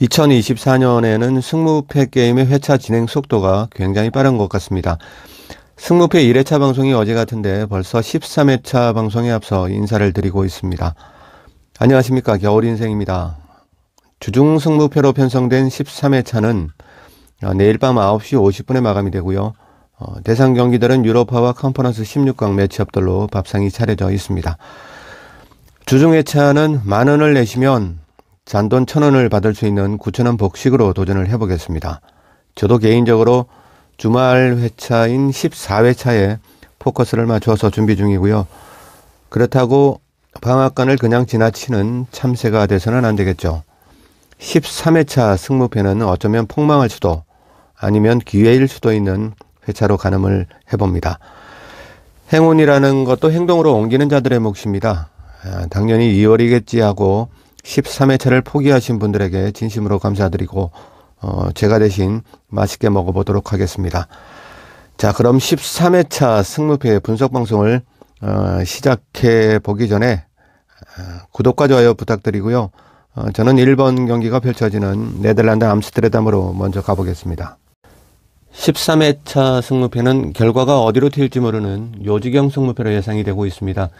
2024년에는 승무패 게임의 회차 진행 속도가 굉장히 빠른 것 같습니다. 승무패 1회차 방송이 어제 같은데 벌써 13회차 방송에 앞서 인사를 드리고 있습니다. 안녕하십니까, 겨울인생입니다. 주중 승무패로 편성된 13회차는 내일 밤 9시 50분에 마감이 되고요. 대상 경기들은 유로파와 컨퍼런스 16강 매치업들로 밥상이 차려져 있습니다. 주중 회차는 10,000원을 내시면 잔돈 1,000원을 받을 수 있는 9,000원 복식으로 도전을 해보겠습니다. 저도 개인적으로 주말 회차인 14회차에 포커스를 맞춰서 준비 중이고요. 그렇다고 방앗간을 그냥 지나치는 참새가 돼서는 안 되겠죠. 13회차 승무패는 어쩌면 폭망할 수도 아니면 기회일 수도 있는 회차로 가늠을 해봅니다. 행운이라는 것도 행동으로 옮기는 자들의 몫입니다. 당연히 2월이겠지 하고 13회차를 포기하신 분들에게 진심으로 감사드리고 제가 대신 맛있게 먹어보도록 하겠습니다. 자, 그럼 13회차 승무패 분석 방송을 시작해 보기 전에 구독과 좋아요 부탁드리고요. 저는 1번 경기가 펼쳐지는 네덜란드 암스테르담으로 먼저 가보겠습니다. 13회차 승무패는 결과가 어디로 튈지 모르는 요지경 승무패로 예상이 되고 있습니다.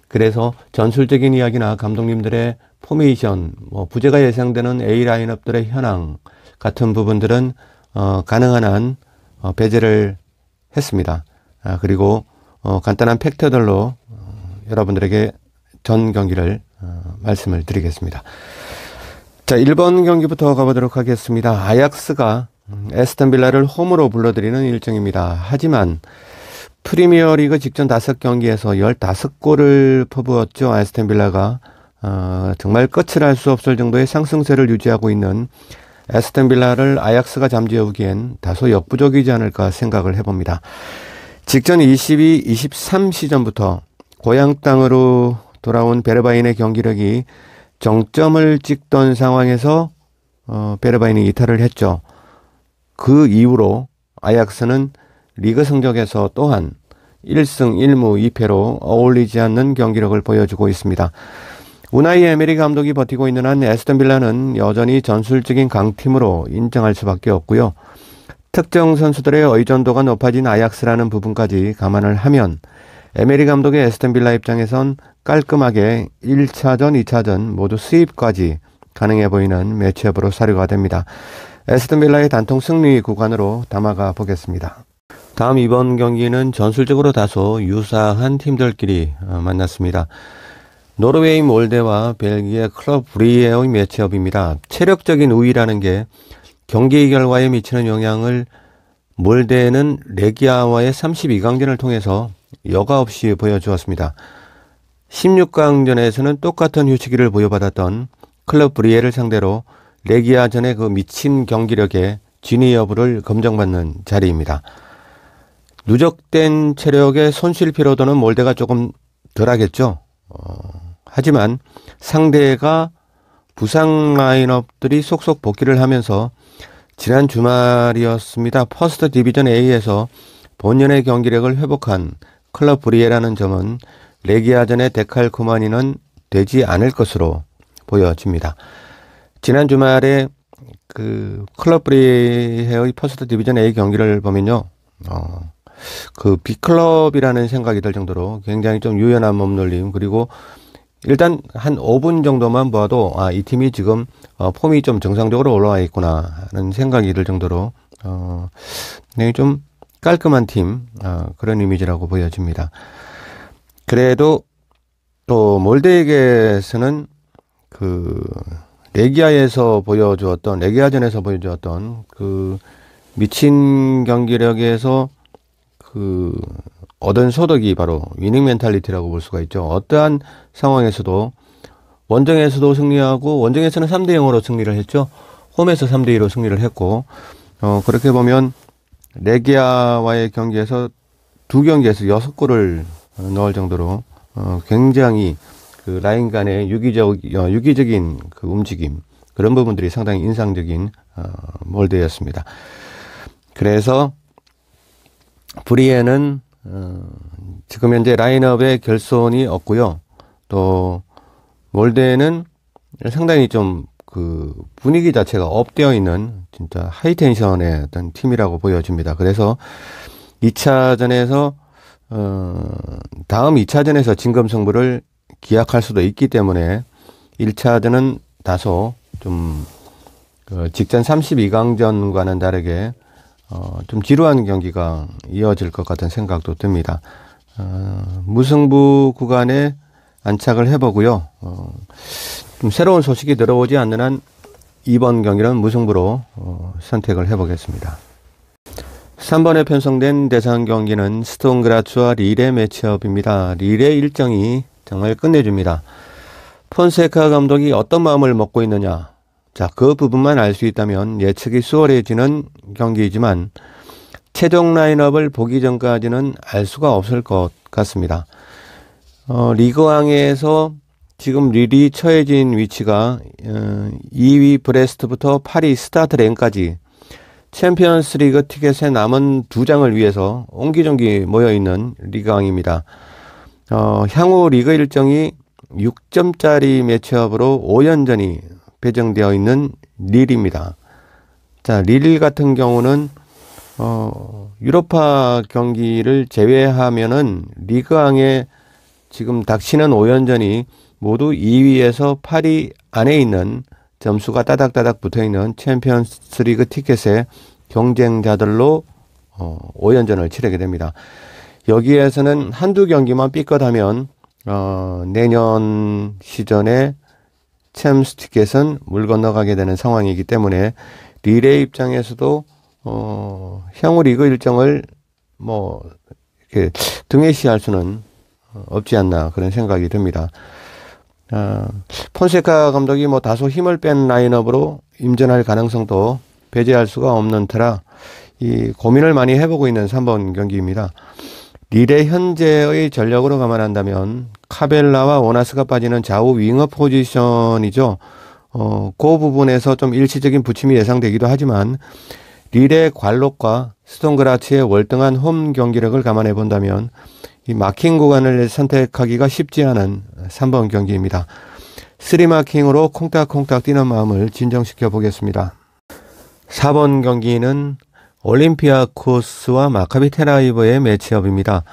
그래서 전술적인 이야기나 감독님들의 포메이션, 부재가 예상되는 A 라인업들의 현황 같은 부분들은 가능한 한 배제를 했습니다. 그리고 간단한 팩트들로 여러분들에게 전 경기를 말씀을 드리겠습니다. 자, 1번 경기부터 가보도록 하겠습니다. 아약스가 에스턴 빌라를 홈으로 불러들이는 일정입니다. 하지만 프리미어리그 직전 5경기에서 15골을 퍼부었죠. 에스턴 빌라가 정말 끝을 알 수 없을 정도의 상승세를 유지하고 있는 에스턴 빌라를 아약스가 잠재우기엔 다소 역부족이지 않을까 생각을 해봅니다. 직전 22-23 시즌부터 고향 땅으로 돌아온 베르바인의 경기력이 정점을 찍던 상황에서 베르바인이 이탈을 했죠. 그 이후로 아약스는 리그 성적에서 또한 1승 1무 2패로 어울리지 않는 경기력을 보여주고 있습니다. 우나이 에메리 감독이 버티고 있는 한 에스턴 빌라는 여전히 전술적인 강팀으로 인정할 수밖에 없고요. 특정 선수들의 의존도가 높아진 아약스라는 부분까지 감안을 하면 에메리 감독의 에스턴 빌라 입장에선 깔끔하게 1차전, 2차전 모두 수입까지 가능해 보이는 매치업으로 사료가 됩니다. 에스턴 빌라의 단통 승리 구간으로 담아가 보겠습니다. 다음 이번 경기는 전술적으로 다소 유사한 팀들끼리 만났습니다. 노르웨이 몰데와 벨기에 클럽 브리에의 매치업입니다. 체력적인 우위라는 게 경기 결과에 미치는 영향을 몰데는 레기아와의 32강전을 통해서 여과 없이 보여주었습니다. 16강전에서는 똑같은 휴식기를 부여받았던 클럽 브리에를 상대로 레기아전의 그 미친 경기력에 진위 여부를 검증받는 자리입니다. 누적된 체력의 손실 피로도는 몰데가 조금 덜하겠죠. 하지만 상대가 부상 라인업들이 속속 복귀를 하면서 지난 주말이었습니다. 퍼스트 디비전 A에서 본연의 경기력을 회복한 클럽 브리에라는 점은 레기아전의 데칼코마니는 되지 않을 것으로 보여집니다. 지난 주말에 그 클럽 브리에의 퍼스트 디비전 A 경기를 보면요. 그 B클럽이라는 생각이 들 정도로 굉장히 좀 유연한 몸놀림, 그리고 일단 한 5분 정도만 봐도 이 팀이 지금 폼이 좀 정상적으로 올라와 있구나 하는 생각이 들 정도로 굉장히 좀 깔끔한 팀, 그런 이미지라고 보여집니다. 그래도 또 몰데에게서는 그 레기아전에서 보여주었던 그 미친 경기력에서 그 얻은 소득이 바로 위닝 멘탈리티라고 볼 수가 있죠. 어떠한 상황에서도 원정에서도 승리하고, 원정에서는 3대0으로 승리를 했죠. 홈에서 3대2로 승리를 했고, 그렇게 보면 레기아와의 경기에서 2경기에서 6골을 넣을 정도로 굉장히 그 라인 간의 유기적인 그 움직임, 그런 부분들이 상당히 인상적인 몰데였습니다. 그래서 브리에는 지금 현재 라인업의 결손이 없고요. 또 몰데는 상당히 좀 그 분위기 자체가 업되어 있는 진짜 하이텐션의 어떤 팀이라고 보여집니다. 그래서 2차전에서 다음 2차전에서 진검승부를 기약할 수도 있기 때문에 1차전은 다소 좀 직전 32강전과는 다르게 좀 지루한 경기가 이어질 것 같은 생각도 듭니다. 무승부 구간에 안착을 해보고요. 좀 새로운 소식이 들어오지 않는 한 이번 경기는 무승부로 선택을 해보겠습니다. 3번에 편성된 대상 경기는 스톤 그라츠와 릴의 매치업입니다. 릴의 일정이 정말 끝내줍니다. 폰세카 감독이 어떤 마음을 먹고 있느냐, 자, 그 부분만 알 수 있다면 예측이 수월해지는 경기이지만 최종 라인업을 보기 전까지는 알 수가 없을 것 같습니다. 리그왕에서 지금 릴이 처해진 위치가 2위 브레스트부터 8위 스타트랭까지 챔피언스 리그 티켓의 남은 2장을 위해서 옹기종기 모여있는 리그왕입니다. 향후 리그 일정이 6점짜리 매치업으로 5연전이 배정되어 있는 릴입니다. 자, 릴 같은 경우는 유로파 경기를 제외하면은 리그왕에 지금 닥치는 5연전이 모두 2위에서 8위 안에 있는 점수가 따닥따닥 붙어있는 챔피언스 리그 티켓의 경쟁자들로 5연전을 치르게 됩니다. 여기에서는 한두 경기만 삐끗하면 내년 시즌에 챔스 티켓은 물 건너가게 되는 상황이기 때문에 릴의 입장에서도 향후 리그 일정을 뭐 이렇게 등해시할 수는 없지 않나 그런 생각이 듭니다. 폰세카 감독이 뭐 다소 힘을 뺀 라인업으로 임전할 가능성도 배제할 수가 없는 터라 이 고민을 많이 해보고 있는 3번 경기입니다. 릴의 현재의 전력으로 감안한다면 카벨라와 오나스가 빠지는 좌우 윙어 포지션이죠. 그 부분에서 좀 일시적인 부침이 예상되기도 하지만 릴의 관록과 스톤 그라츠의 월등한 홈 경기력을 감안해 본다면 이 마킹 구간을 선택하기가 쉽지 않은 3번 경기입니다. 3마킹으로 콩닥콩닥 뛰는 마음을 진정시켜 보겠습니다. 4번 경기는 올림피아코스와 마카비 텔아비브의 매치업입니다.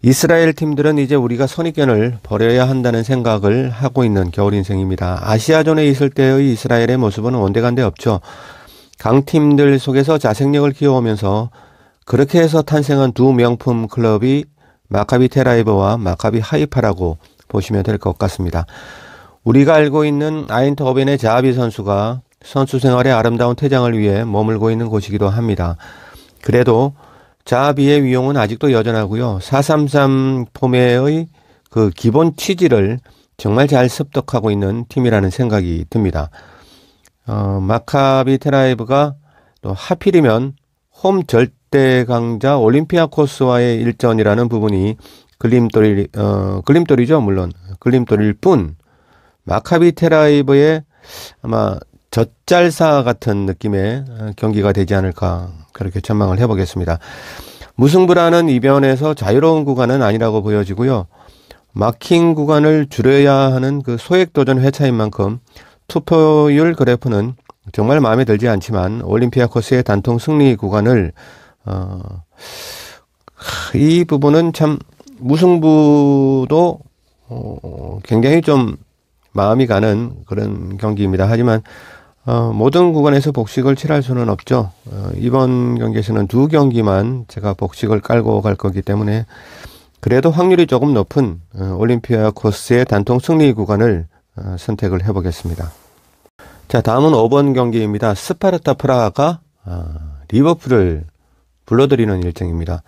이스라엘 팀들은 이제 우리가 선입견을 버려야 한다는 생각을 하고 있는 겨울 인생입니다. 아시아존에 있을 때의 이스라엘의 모습은 온데간데 없죠. 강팀들 속에서 자생력을 키워오면서 그렇게 해서 탄생한 두 명품 클럽이 마카비 텔아비브와 마카비 하이파라고 보시면 될 것 같습니다. 우리가 알고 있는 아인트호벤의 자하비 선수가 선수 생활의 아름다운 퇴장을 위해 머물고 있는 곳이기도 합니다. 그래도 자하비의 위용은 아직도 여전하고요. 4-3-3 포메의 그 기본 취지를 정말 잘 습득하고 있는 팀이라는 생각이 듭니다. 마카비 텔아비브가 또 하필이면 홈 절대 강자 올림피아코스와의 일전이라는 부분이 걸림돌이죠. 물론 걸림돌일 뿐 마카비 텔아비브의 아마 젖잘사 같은 느낌의 경기가 되지 않을까 그렇게 전망을 해보겠습니다. 무승부라는 이변에서 자유로운 구간은 아니라고 보여지고요. 마킹 구간을 줄여야 하는 그 소액도전 회차인 만큼 투표율 그래프는 정말 마음에 들지 않지만 올림피아코스의 단통 승리 구간을 이 부분은 참 무승부도 굉장히 좀 마음이 가는 그런 경기입니다. 하지만 모든 구간에서 복식을 칠할 수는 없죠. 이번 경기에서는 두 경기만 제가 복식을 깔고 갈 거기 때문에 그래도 확률이 조금 높은 올림피아코스의 단통 승리 구간을 선택을 해보겠습니다. 자, 다음은 5번 경기입니다. 스파르타 프라하가 리버풀을 불러들이는 일정입니다.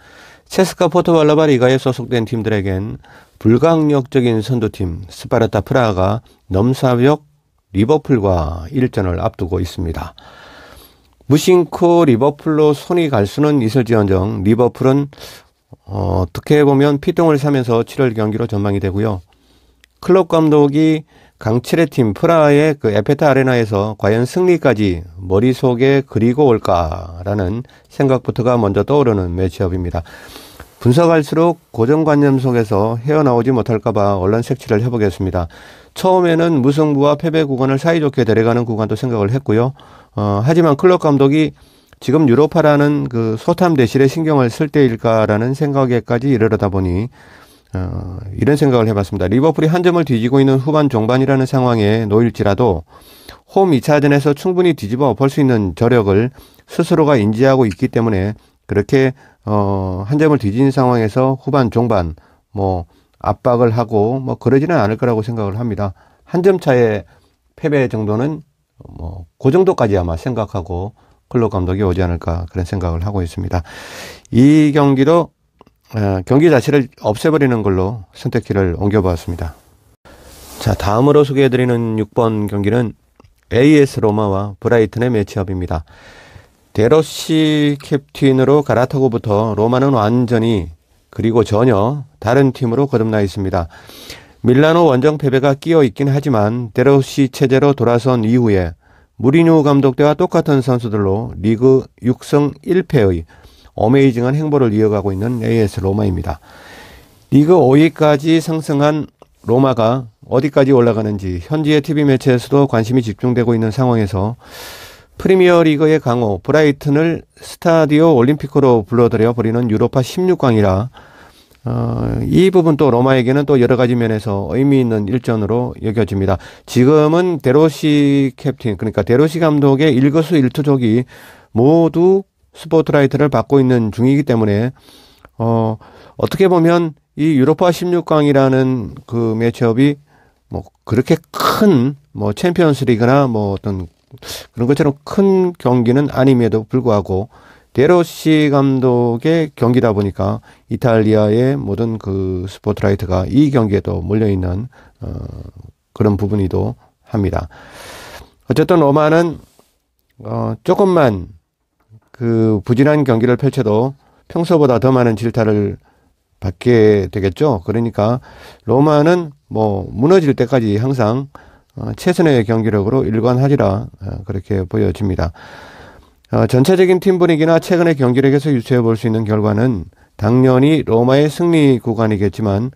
체스카 포르투갈라 리가에 소속된 팀들에겐 불강력적인 선두팀 스파르타 프라하가 넘사벽 리버풀과 일전을 앞두고 있습니다. 무심코 리버풀로 손이 갈 수는 있을지언정 리버풀은 어떻게 보면 피똥을 사면서 7월 경기로 전망이 되고요. 클럽 감독이 강칠의 팀 프라하의 그 에페타 아레나에서 과연 승리까지 머릿속에 그리고 올까라는 생각부터가 먼저 떠오르는 매치업입니다. 분석할수록 고정관념 속에서 헤어나오지 못할까봐 얼른 색칠을 해보겠습니다. 처음에는 무승부와 패배 구간을 사이좋게 데려가는 구간도 생각을 했고요. 하지만 클럽 감독이 지금 유로파라는 그 소탐 대실에 신경을 쓸 때일까라는 생각에까지 이르러다 보니 이런 생각을 해봤습니다. 리버풀이 한 점을 뒤지고 있는 후반 종반이라는 상황에 놓일지라도 홈 2차전에서 충분히 뒤집어 볼 수 있는 저력을 스스로가 인지하고 있기 때문에 그렇게 한 점을 뒤진 상황에서 후반 종반 뭐 압박을 하고 뭐 그러지는 않을 거라고 생각을 합니다. 한 점 차의 패배 정도는 뭐 그 정도까지 아마 생각하고 클럽 감독이 오지 않을까 그런 생각을 하고 있습니다. 이 경기도 경기 자체를 없애버리는 걸로 선택지를 옮겨보았습니다. 자, 다음으로 소개해드리는 6번 경기는 AS 로마와 브라이튼의 매치업입니다. 데로시 캡틴으로 갈아타고부터 로마는 완전히 그리고 전혀 다른 팀으로 거듭나 있습니다. 밀라노 원정 패배가 끼어 있긴 하지만 데로시 체제로 돌아선 이후에 무리뉴 감독 때와 똑같은 선수들로 리그 6승 1패의 어메이징한 행보를 이어가고 있는 AS 로마입니다. 리그 5위까지 상승한 로마가 어디까지 올라가는지 현지의 TV 매체에서도 관심이 집중되고 있는 상황에서 프리미어 리그의 강호 브라이튼을 스타디오 올림피코로 불러들여 버리는 유로파 16강이라 이 부분도 로마에게는 또 여러 가지 면에서 의미 있는 일전으로 여겨집니다. 지금은 데로시 캡틴, 그러니까 데로시 감독의 일거수일투족이 모두 스포트라이트를 받고 있는 중이기 때문에 어떻게 보면 이 유로파 16강이라는 그 매치업이 뭐 그렇게 큰 뭐 챔피언스 리그나 뭐 어떤 그런 것처럼 큰 경기는 아님에도 불구하고 데로시 감독의 경기다 보니까 이탈리아의 모든 그 스포트라이트가 이 경기에도 몰려있는 그런 부분이기도 합니다. 어쨌든 로마는 조금만 그 부진한 경기를 펼쳐도 평소보다 더 많은 질타를 받게 되겠죠. 그러니까 로마는 뭐 무너질 때까지 항상 최선의 경기력으로 일관하리라 그렇게 보여집니다. 전체적인 팀 분위기나 최근의 경기력에서 유추해 볼 수 있는 결과는 당연히 로마의 승리 구간이겠지만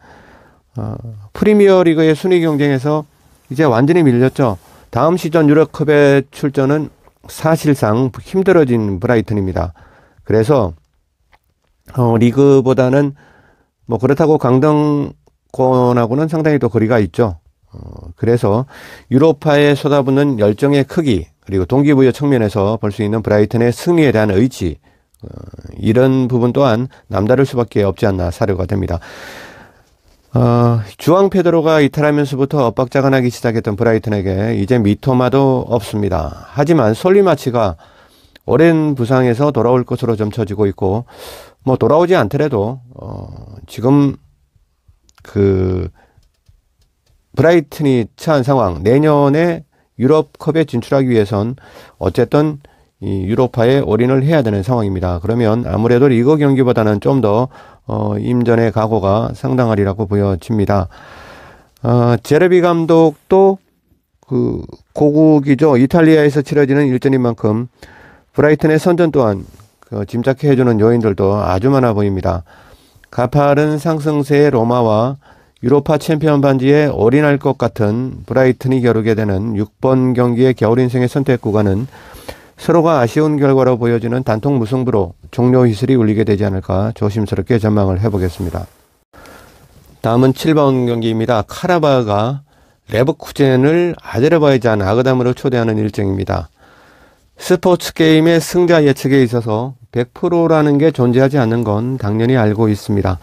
프리미어 리그의 순위 경쟁에서 이제 완전히 밀렸죠. 다음 시즌 유럽컵의 출전은 사실상 힘들어진 브라이튼입니다. 그래서 리그보다는 뭐 그렇다고 강등권하고는 상당히 또 거리가 있죠. 그래서 유로파에 쏟아붓는 열정의 크기 그리고 동기부여 측면에서 볼 수 있는 브라이튼의 승리에 대한 의지 이런 부분 또한 남다를 수밖에 없지 않나 사료가 됩니다. 주앙 페드로가 이탈하면서부터 엇박자가 나기 시작했던 브라이튼에게 이제 미토마도 없습니다. 하지만 솔리마치가 오랜 부상에서 돌아올 것으로 점쳐지고 있고 뭐 돌아오지 않더라도 지금 그 브라이튼이 처한 상황 내년에 유럽컵에 진출하기 위해선 어쨌든 이 유로파에 올인을 해야 되는 상황입니다. 그러면 아무래도 리그 경기보다는 좀 더 임전의 각오가 상당하리라고 보여집니다. 제르비 감독도 그 고국이죠. 이탈리아에서 치러지는 일전인 만큼 브라이튼의 선전 또한 짐작해주는 요인들도 아주 많아 보입니다. 가파른 상승세의 로마와 유로파 챔피언 반지에 올인할 것 같은 브라이튼이 겨루게 되는 6번 경기의 겨울 인생의 선택 구간은 서로가 아쉬운 결과로 보여지는 단통 무승부로 종료 휘슬이 울리게 되지 않을까 조심스럽게 전망을 해보겠습니다. 다음은 7번 경기입니다. 카라바흐가 레버쿠젠을 아제르바이잔 아그담으로 초대하는 일정입니다. 스포츠 게임의 승자 예측에 있어서 100%라는 게 존재하지 않는 건 당연히 알고 있습니다.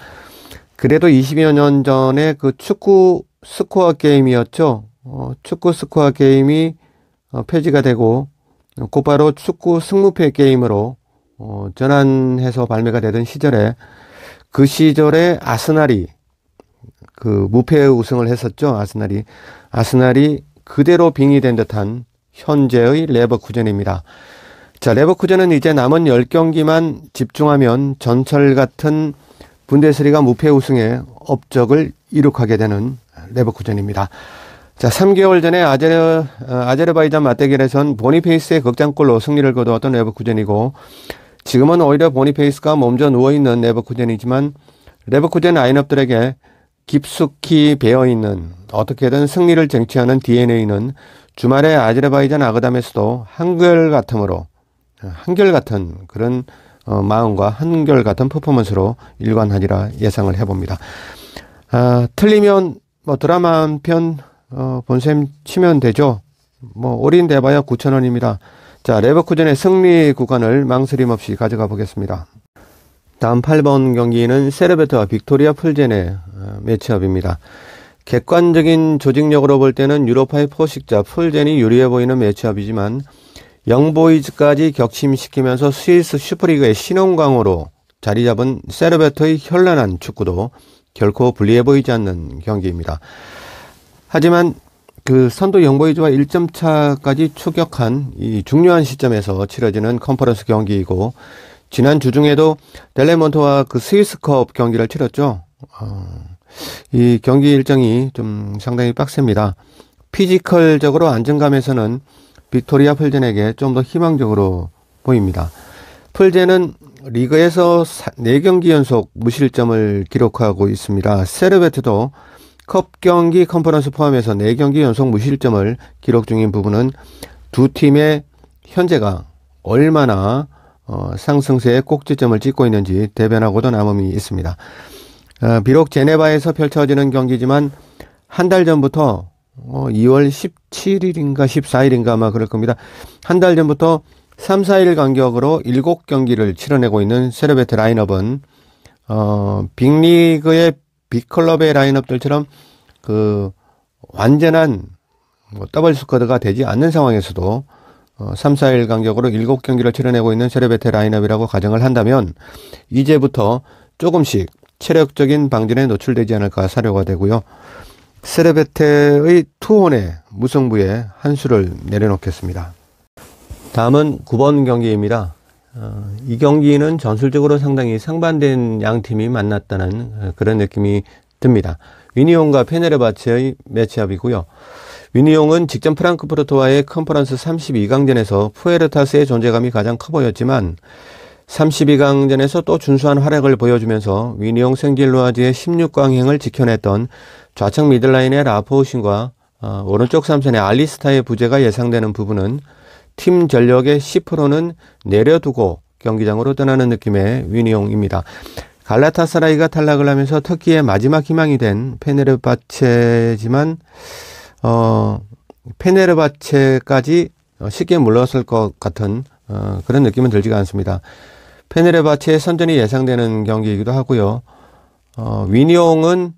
그래도 20여 년 전에 그 축구 스코어 게임이었죠. 축구 스코어 게임이 폐지가 되고 곧바로 축구 승무패 게임으로 전환해서 발매가 되던 시절에 그 시절에 아스날이 그 무패 우승을 했었죠. 아스날이 그대로 빙의된 듯한 현재의 레버쿠젠입니다. 자, 레버쿠젠은 이제 남은 10경기만 집중하면 전철 같은 분데스리가 무패 우승의 업적을 이룩하게 되는 레버쿠젠입니다. 자, 3개월 전에 아제르바이잔 맞대결에선 보니페이스의 극장골로 승리를 거두었던 레버쿠젠이고 지금은 오히려 보니페이스가 몸져 누워있는 레버쿠젠이지만 레버쿠젠 라인업들에게 깊숙이 배어있는 어떻게든 승리를 쟁취하는 DNA는 주말에 아제르바이잔 아그담에서도 한결같은 그런 마음과 한결같은 퍼포먼스로 일관하리라 예상을 해봅니다. 틀리면 뭐 드라마 한 편 본셈 치면 되죠. 뭐 올인 돼봐야 9,000원입니다. 자, 레버쿠젠의 승리 구간을 망설임 없이 가져가 보겠습니다. 다음 8번 경기는 세르베트와 빅토리아 풀젠의 매치업입니다. 객관적인 조직력으로 볼 때는 유로파의 포식자 풀젠이 유리해 보이는 매치업이지만 영보이즈까지 격침시키면서 스위스 슈퍼리그의 신흥광으로 자리 잡은 세르베트의 현란한 축구도 결코 불리해 보이지 않는 경기입니다. 하지만 그 선두 영보이즈와 1점 차까지 추격한 이 중요한 시점에서 치러지는 컨퍼런스 경기이고, 지난 주중에도 델레몬트와 그 스위스컵 경기를 치렀죠. 이 경기 일정이 좀 상당히 빡셉니다. 피지컬적으로 안정감에서는 빅토리아 풀젠에게 좀 더 희망적으로 보입니다. 풀젠은 리그에서 4경기 연속 무실점을 기록하고 있습니다. 세르베트도 컵 경기 컨퍼런스 포함해서 4경기 연속 무실점을 기록 중인 부분은 두 팀의 현재가 얼마나 상승세의 꼭지점을 찍고 있는지 대변하고도 남음이 있습니다. 비록 제네바에서 펼쳐지는 경기지만 한 달 전부터 2월 17일인가 14일인가 아마 그럴 겁니다. 한 달 전부터 3, 4일 간격으로 7경기를 치러내고 있는 세르베트 라인업은 빅리그의 빅클럽의 라인업들처럼 그 완전한 더블 스쿼드가 되지 않는 상황에서도 3, 4일 간격으로 7경기를 치러내고 있는 세르베트 라인업이라고 가정을 한다면 이제부터 조금씩 체력적인 방전에 노출되지 않을까 사료가 되고요. 세르베트의 투혼의 무승부에 한 수를 내려놓겠습니다. 다음은 9번 경기입니다. 이 경기는 전술적으로 상당히 상반된 양 팀이 만났다는 그런 느낌이 듭니다. 위니옹과 페네르바체의 매치업이고요. 위니옹은 직전 프랑크푸르트와의 컨퍼런스 32강전에서 푸에르타스의 존재감이 가장 커 보였지만 32강전에서 또 준수한 활약을 보여주면서 위니옹 생질로아즈의 16강행을 지켜냈던 좌측 미들라인의 라포우신과 오른쪽 삼선의 알리스타의 부재가 예상되는 부분은 팀 전력의 10%는 내려두고 경기장으로 떠나는 느낌의 위니옹입니다. 갈라타사라이가 탈락을 하면서 터키의 마지막 희망이 된 페네르바체지만 페네르바체까지 쉽게 물러설 것 같은 그런 느낌은 들지가 않습니다. 페네르바체의 선전이 예상되는 경기이기도 하고요. 위니옹은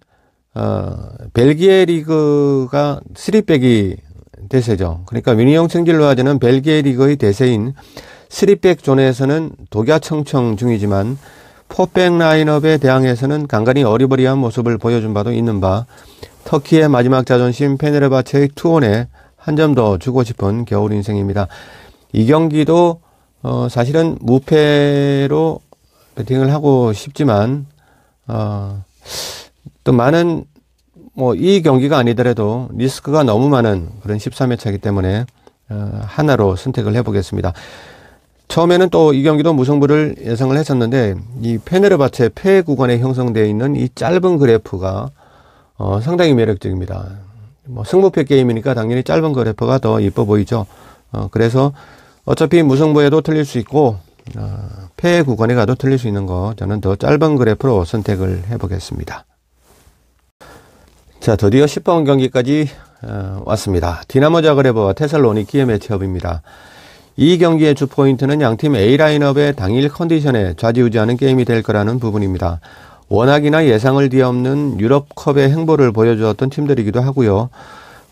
벨기에 리그가 3백이 대세죠. 그러니까 위니옹 생질로아즈는 벨기에 리그의 대세인 3백 존에서는 독야청청 중이지만 4백 라인업에 대항해서는 간간히 어리버리한 모습을 보여준 바도 있는 바 터키의 마지막 자존심 페네르바체의 투혼에 한 점 더 주고 싶은 겨울 인생입니다. 이 경기도 사실은 무패로 배팅을 하고 싶지만 또 많은 이 경기가 아니더라도 리스크가 너무 많은 그런 13회 차이기 때문에 하나로 선택을 해보겠습니다. 처음에는 또 이 경기도 무승부를 예상을 했었는데 이 페네르바체 패 구간에 형성되어 있는 이 짧은 그래프가 상당히 매력적입니다. 승부패 게임이니까 당연히 짧은 그래프가 더 이뻐 보이죠. 그래서 어차피 무승부에도 틀릴 수 있고 패 구간에 가도 틀릴 수 있는 거 저는 더 짧은 그래프로 선택을 해보겠습니다. 자, 드디어 10번 경기까지 왔습니다. 디나모 자그레브와 테살로니키의 매치업입니다. 이 경기의 주 포인트는 양팀 A 라인업의 당일 컨디션에 좌지우지하는 게임이 될 거라는 부분입니다. 워낙이나 예상을 뒤엎는 유럽컵의 행보를 보여주었던 팀들이기도 하고요.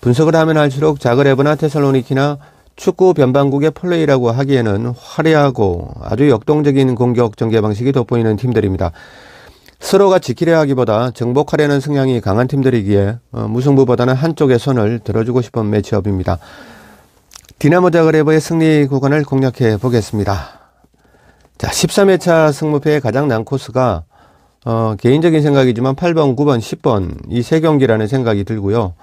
분석을 하면 할수록 자그레브나 테살로니키나 축구 변방국의 플레이라고 하기에는 화려하고 아주 역동적인 공격 전개 방식이 돋보이는 팀들입니다. 서로가 지키려 하기보다 정복하려는 성향이 강한 팀들이기에 무승부보다는 한쪽의 손을 들어주고 싶은 매치업입니다. 디나모 자그레브의 승리 구간을 공략해 보겠습니다. 자, 13회차 승무패의 가장 난 코스가 개인적인 생각이지만 8번, 9번, 10번 이 세 경기라는 생각이 들고요.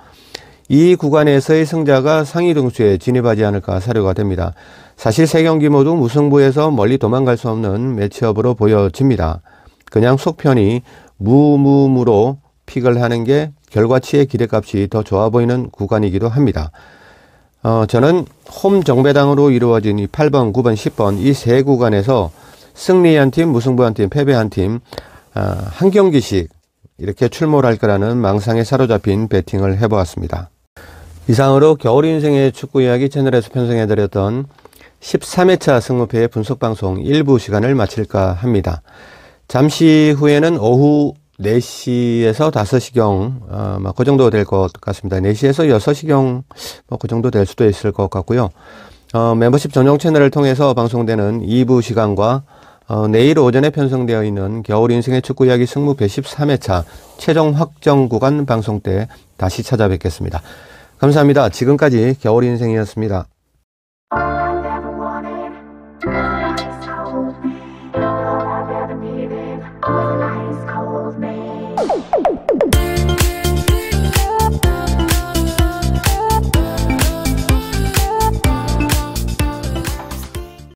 이 구간에서의 승자가 상위 등수에 진입하지 않을까 사료가 됩니다. 사실 세 경기 모두 무승부에서 멀리 도망갈 수 없는 매치업으로 보여집니다. 그냥 속편이 무무무로 픽을 하는 게 결과치의 기대값이 더 좋아 보이는 구간이기도 합니다. 저는 홈 정배당으로 이루어진 이 8번, 9번, 10번 이 세 구간에서 승리한 팀, 무승부한 팀, 패배한 팀, 한 경기씩 이렇게 출몰할 거라는 망상에 사로잡힌 배팅을 해보았습니다. 이상으로 겨울 인생의 축구 이야기 채널에서 편성해드렸던 13회차 승무패의 분석방송 일부 시간을 마칠까 합니다. 잠시 후에는 오후 4시에서 5시경, 그 정도 될 것 같습니다. 4시에서 6시경, 그 정도 될 수도 있을 것 같고요. 멤버십 전용 채널을 통해서 방송되는 2부 시간과 내일 오전에 편성되어 있는 겨울 인생의 축구 이야기 승무패 13회차 최종 확정 구간 방송 때 다시 찾아뵙겠습니다. 감사합니다. 지금까지 겨울 인생이었습니다. All I ever needed was a nice cold man.